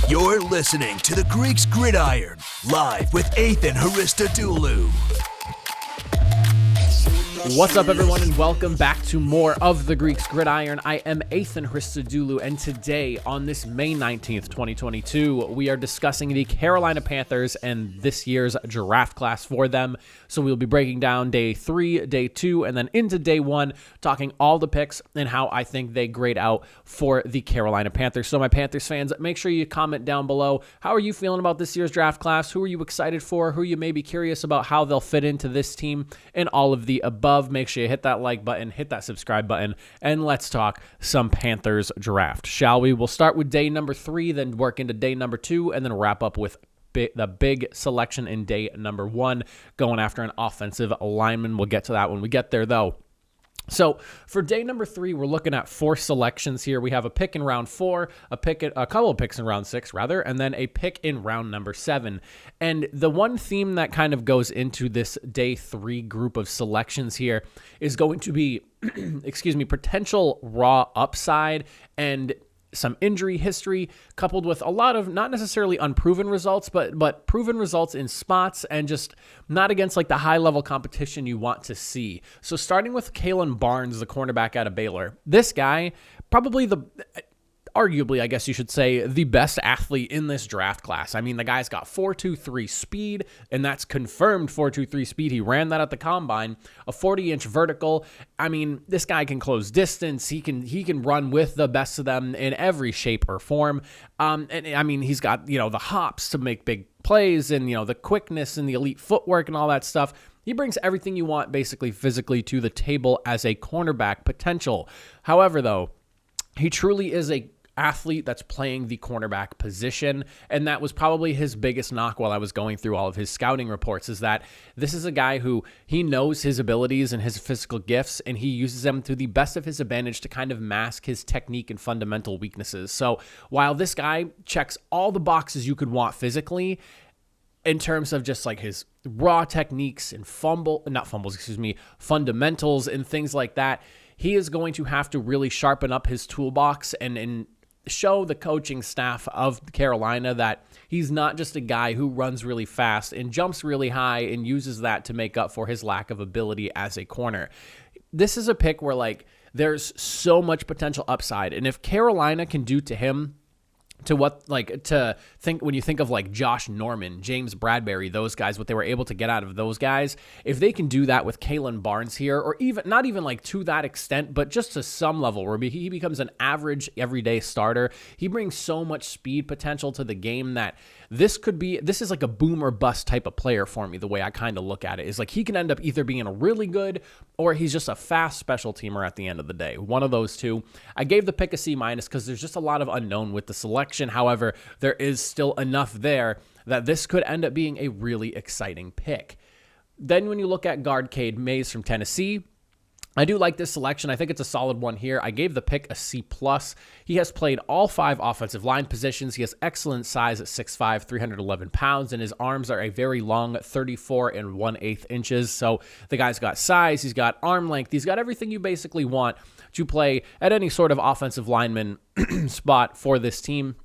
You're listening to the Greeks Gridiron, live with Ethan Hristodoulou. What's up, everyone, and welcome back to more of the Greeks Gridiron. I am Ethan Hristodoulou, and today, on this May 19th, 2022, we are discussing the Carolina Panthers and this year's draft class for them. So we'll be breaking down day 3, day 2, and then into day 1, talking all the picks and how I think they grade out for the Carolina Panthers. So my Panthers fans, make sure you comment down below. How are you feeling about this year's draft class? Who are you excited for? Who are you maybe curious about how they'll fit into this team? And all of the above. Make sure you hit that like button, hit that subscribe button, and let's talk some Panthers draft, shall we? We'll start with day number 3, then work into day number 2, and then wrap up with the big selection in day number 1, going after an offensive lineman. We'll get to that when we get there, though. So for day number 3, we're looking at 4 selections here. We have a pick in round 4, a couple of picks in round 6, and then a pick in round number 7. And the one theme that kind of goes into this day 3 group of selections here is going to be, potential raw upside and some injury history, coupled with a lot of not necessarily unproven results, but proven results in spots and just not against like the high-level competition you want to see. So starting with Kalyn Barnes, the cornerback out of Baylor. This guy, probably arguably, I guess you should say, the best athlete in this draft class. I mean, the guy's got 4.23 speed, and that's confirmed 4.23 speed. He ran that at the combine, a 40-inch vertical. I mean, this guy can close distance. He can run with the best of them in every shape or form. And I mean, he's got, the hops to make big plays and, the quickness and the elite footwork and all that stuff. He brings everything you want basically physically to the table as a cornerback potential. However, though, he truly is a athlete that's playing the cornerback position, and that was probably his biggest knock while I was going through all of his scouting reports, is that this is a guy who he knows his abilities and his physical gifts, and he uses them to the best of his advantage to kind of mask his technique and fundamental weaknesses. So while this guy checks all the boxes you could want physically, in terms of just like his raw techniques and fundamentals and things like that, he is going to have to really sharpen up his toolbox and show the coaching staff of Carolina that he's not just a guy who runs really fast and jumps really high and uses that to make up for his lack of ability as a corner. This is a pick where there's so much potential upside, and if Carolina can do to him when you think of Josh Norman, James Bradbury, those guys, what they were able to get out of those guys, if they can do that with Kalyn Barnes here, or even not even to that extent, but just to some level where he becomes an average everyday starter, he brings so much speed potential to the game that this is like a boom or bust type of player for me. The way I kind of look at it is he can end up either being really good or he's just a fast special teamer at the end of the day. One of those two. I gave the pick a C- because there's just a lot of unknown with the selection. However, there is still enough there that this could end up being a really exciting pick. Then when you look at guard Cade Mays from Tennessee, I do like this selection. I think it's a solid one here. I gave the pick a C+. He has played all 5 offensive line positions. He has excellent size at 6'5", 311 pounds, and his arms are a very long 34 1/8 inches. So the guy's got size, he's got arm length, he's got everything you basically want to play at any sort of offensive lineman spot for this team.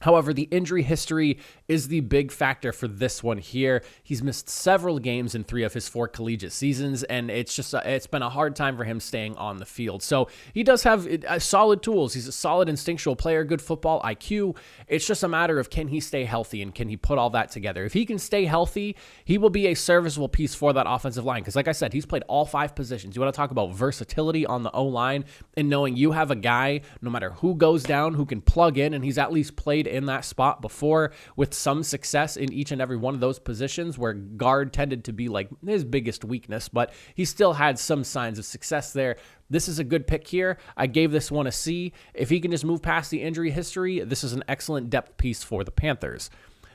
However, the injury history is the big factor for this one here. He's missed several games in 3 of his 4 collegiate seasons, and it's been a hard time for him staying on the field. So he does have solid tools. He's a solid instinctual player, good football IQ. It's just a matter of, can he stay healthy and can he put all that together? If he can stay healthy, he will be a serviceable piece for that offensive line, because like I said, he's played all 5 positions. You want to talk about versatility on the O-line and knowing you have a guy, no matter who goes down, who can plug in, and he's at least played in that spot before with some success in each and every one of those positions, where guard tended to be his biggest weakness, but he still had some signs of success there. This is a good pick here. I gave this one a C. If he can just move past the injury history, this is an excellent depth piece for the Panthers.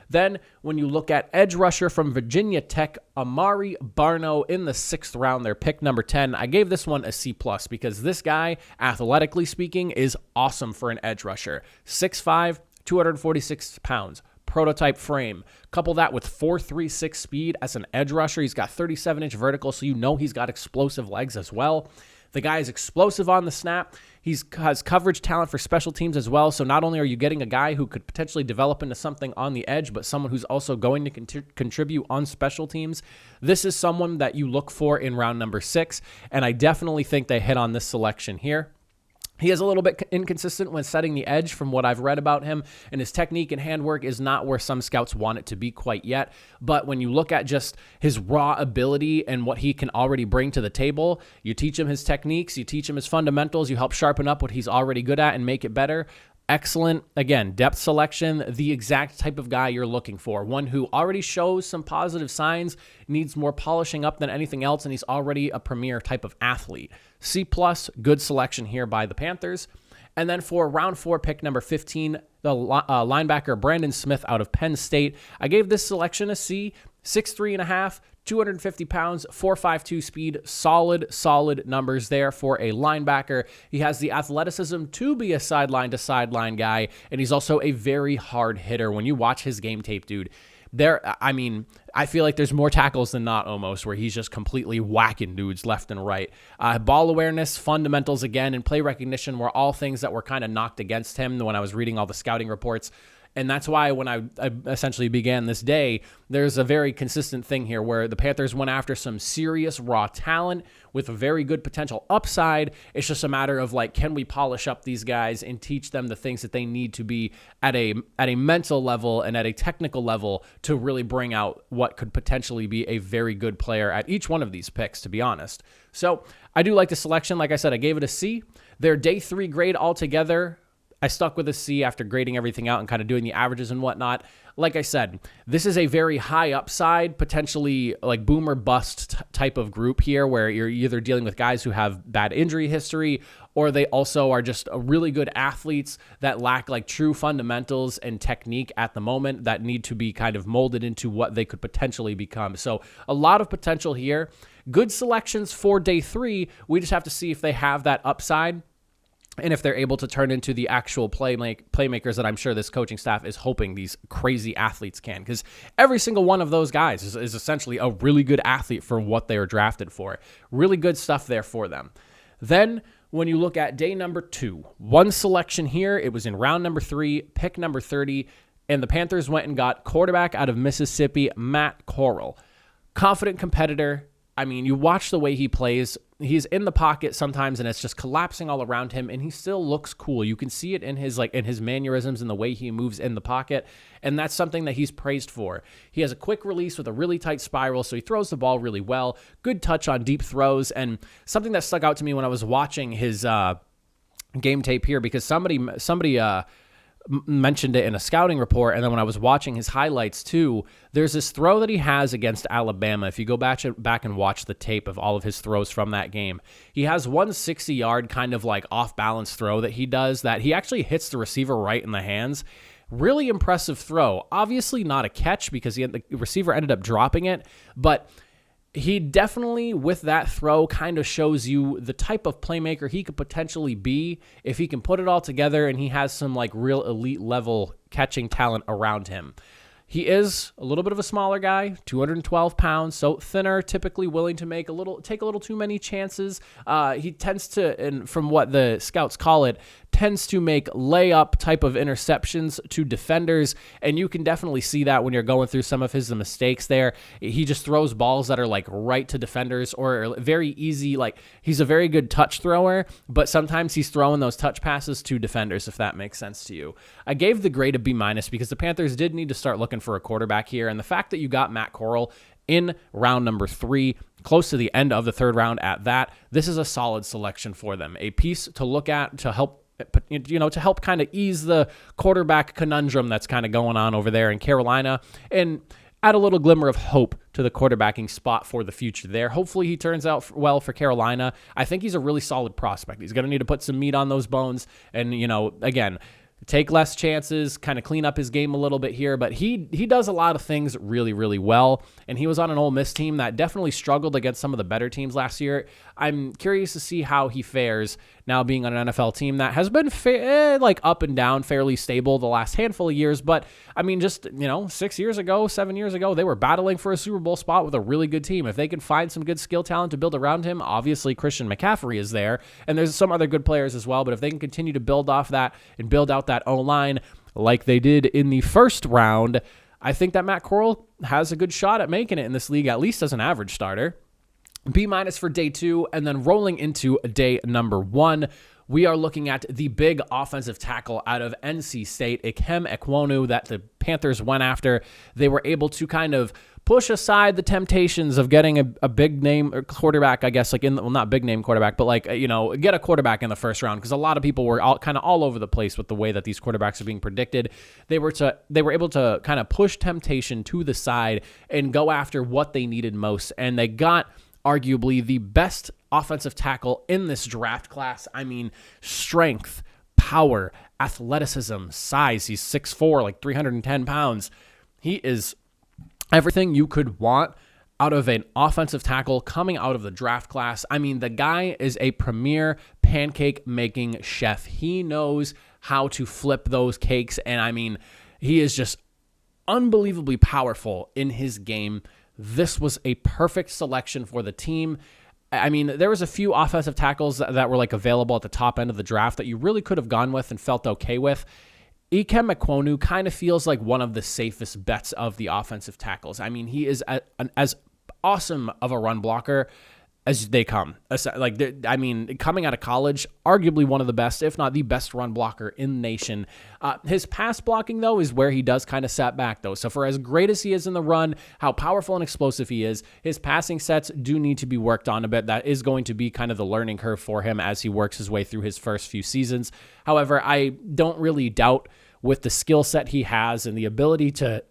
Then when you look at edge rusher from Virginia Tech, Amari Barno in the 6th round, their pick number 10, I gave this one a C+, because this guy, athletically speaking, is awesome for an edge rusher. 6'5", 246 pounds, prototype frame. Couple that with 4.36 speed as an edge rusher. He's got 37-inch vertical, so he's got explosive legs as well. The guy is explosive on the snap. He has coverage talent for special teams as well. So not only are you getting a guy who could potentially develop into something on the edge, but someone who's also going to contribute on special teams. This is someone that you look for in round number 6, and I definitely think they hit on this selection here. He is a little bit inconsistent when setting the edge from what I've read about him, and his technique and handwork is not where some scouts want it to be quite yet. But when you look at just his raw ability and what he can already bring to the table, you teach him his techniques, you teach him his fundamentals, you help sharpen up what he's already good at and make it better. Excellent. Again, depth selection, the exact type of guy you're looking for. One who already shows some positive signs, needs more polishing up than anything else, and he's already a premier type of athlete. C+, good selection here by the Panthers. And then for round 4, pick number 15, the linebacker Brandon Smith out of Penn State. I gave this selection a C, 6'3.5", 250 pounds, 4.52 speed, solid numbers there for a linebacker. He has the athleticism to be a sideline-to-sideline guy, and he's also a very hard hitter. When you watch his game tape, dude, I feel like there's more tackles than not almost where he's just completely whacking dudes left and right. Ball awareness, fundamentals again, and play recognition were all things that were kind of knocked against him when I was reading all the scouting reports. And that's why when I essentially began this day, there's a very consistent thing here where the Panthers went after some serious raw talent with a very good potential upside. It's just a matter of like, can we polish up these guys and teach them the things that they need to be at a mental level and at a technical level to really bring out what could potentially be a very good player at each one of these picks, to be honest. So I do like the selection. Like I said, I gave it a C. Their day 3 grade altogether, I stuck with a C after grading everything out and kind of doing the averages and whatnot. Like I said, this is a very high upside, potentially like boom or bust type of group here where you're either dealing with guys who have bad injury history or they also are just really good athletes that lack like true fundamentals and technique at the moment that need to be kind of molded into what they could potentially become. So a lot of potential here. Good selections for day 3. We just have to see if they have that upside and if they're able to turn into the actual playmakers that I'm sure this coaching staff is hoping these crazy athletes can, because every single one of those guys is essentially a really good athlete for what they were drafted for. Really good stuff there for them. Then when you look at day number 2, one selection here, it was in round number 3, pick number 30, and the Panthers went and got quarterback out of Mississippi, Matt Corral. Confident competitor. I mean, you watch the way he plays. He's in the pocket sometimes, and it's just collapsing all around him, and he still looks cool. You can see it in his mannerisms and the way he moves in the pocket, and that's something that he's praised for. He has a quick release with a really tight spiral, so he throws the ball really well. Good touch on deep throws, and something that stuck out to me when I was watching his game tape here, because somebody mentioned it in a scouting report, and then when I was watching his highlights too, there's this throw that he has against Alabama. If you go back and watch the tape of all of his throws from that game, he has one 60-yard kind of like off-balance throw that he does that he actually hits the receiver right in the hands. Really impressive throw. Obviously not a catch because the receiver ended up dropping it, but he definitely, with that throw, kind of shows you the type of playmaker he could potentially be if he can put it all together and he has some like real elite level catching talent around him. He is a little bit of a smaller guy, 212 pounds, so thinner, typically willing to take a little too many chances. He tends to, and from what the scouts call it, tends to make layup type of interceptions to defenders, and you can definitely see that when you're going through some of his mistakes there. He just throws balls that are like right to defenders or very easy. Like, he's a very good touch thrower, but sometimes he's throwing those touch passes to defenders, if that makes sense to you. I gave the grade a B- because the Panthers did need to start looking for a quarterback here, and the fact that you got Matt Corral in round number 3, close to the end of the 3rd round at that, this is a solid selection for them. A piece to look at to help kind of ease the quarterback conundrum that's kind of going on over there in Carolina and add a little glimmer of hope to the quarterbacking spot for the future there. Hopefully he turns out well for Carolina. I think he's a really solid prospect. He's going to need to put some meat on those bones and, again, take less chances, kind of clean up his game a little bit here, but he does a lot of things really, really well, and he was on an Ole Miss team that definitely struggled against some of the better teams last year. I'm curious to see how he fares now being on an NFL team that has been like up and down, fairly stable the last handful of years. But I mean, just, 6 years ago, 7 years ago, they were battling for a Super Bowl spot with a really good team. If they can find some good skill talent to build around him, obviously Christian McCaffrey is there, and there's some other good players as well. But if they can continue to build off that and build out that O-line like they did in the first round, I think that Matt Corral has a good shot at making it in this league, at least as an average starter. B- for day 2, and then rolling into day number 1, we are looking at the big offensive tackle out of NC State, Ikem Ekwonu, that the Panthers went after. They were able to kind of push aside the temptations of getting a big name quarterback, I guess, not big name quarterback, but get a quarterback in the first round, because a lot of people were all over the place with the way that these quarterbacks are being predicted. They were able to kind of push temptation to the side and go after what they needed most, and they got arguably the best offensive tackle in this draft class. I mean, strength, power, athleticism, size. He's 6'4", like 310 pounds. He is everything you could want out of an offensive tackle coming out of the draft class. I mean, the guy is a premier pancake-making chef. He knows how to flip those cakes, and I mean, he is just unbelievably powerful in his game. This was a perfect selection for the team. I mean, there was a few offensive tackles that were available at the top end of the draft that you really could have gone with and felt okay with. Ikem Ekwonu kind of feels like one of the safest bets of the offensive tackles. I mean, he is as awesome of a run blocker as they come. Coming out of college, arguably one of the best, if not the best run blocker in the nation. His pass blocking, though, is where he does kind of sat back, though. So for as great as he is in the run, how powerful and explosive he is, his passing sets do need to be worked on a bit. That is going to be kind of the learning curve for him as he works his way through his first few seasons. However, I don't really doubt with the skill set he has and the ability to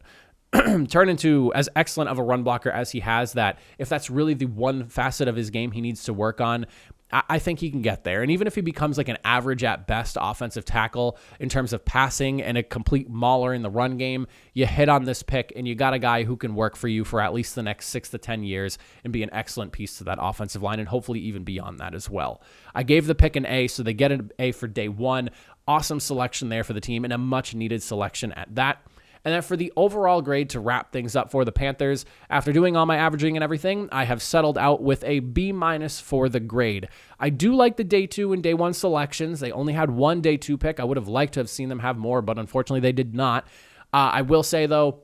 turn into as excellent of a run blocker as he has, that if that's really the one facet of his game he needs to work on, I think he can get there. And even if he becomes like an average at best offensive tackle in terms of passing and a complete mauler in the run game, you hit on this pick and you got a guy who can work for you for at least the next 6 to 10 years and be an excellent piece to that offensive line, and hopefully even beyond that as well. I gave the pick an A, so they get an A for day 1. Awesome selection there for the team, and a much needed selection at that. And then for the overall grade to wrap things up for the Panthers, after doing all my averaging and everything, I have settled out with a B- for the grade. I do like the day 2 and day 1 selections. They only had one day 2 pick. I would have liked to have seen them have more, but unfortunately they did not. I will say, though,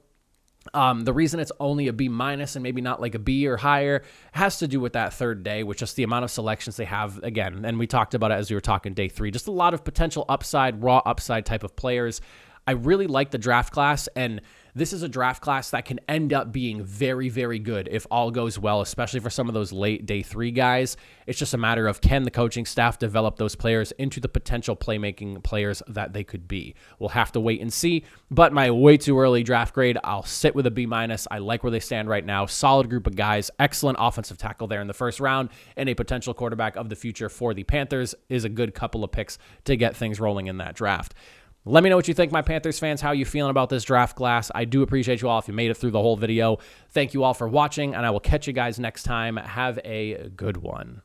the reason it's only a B- and maybe not like a B or higher has to do with that third day, with just the amount of selections they have again. And we talked about it as we were talking day 3, just a lot of potential upside, raw upside type of players. I really like the draft class, and this is a draft class that can end up being very, very good if all goes well, especially for some of those late day 3 guys. It's just a matter of, can the coaching staff develop those players into the potential playmaking players that they could be? We'll have to wait and see, but my way too early draft grade, I'll sit with a B-. I like where they stand right now. Solid group of guys, excellent offensive tackle there in the first round, and a potential quarterback of the future for the Panthers is a good couple of picks to get things rolling in that draft. Let me know what you think, my Panthers fans, how you feeling about this draft class. I do appreciate you all if you made it through the whole video. Thank you all for watching, and I will catch you guys next time. Have a good one.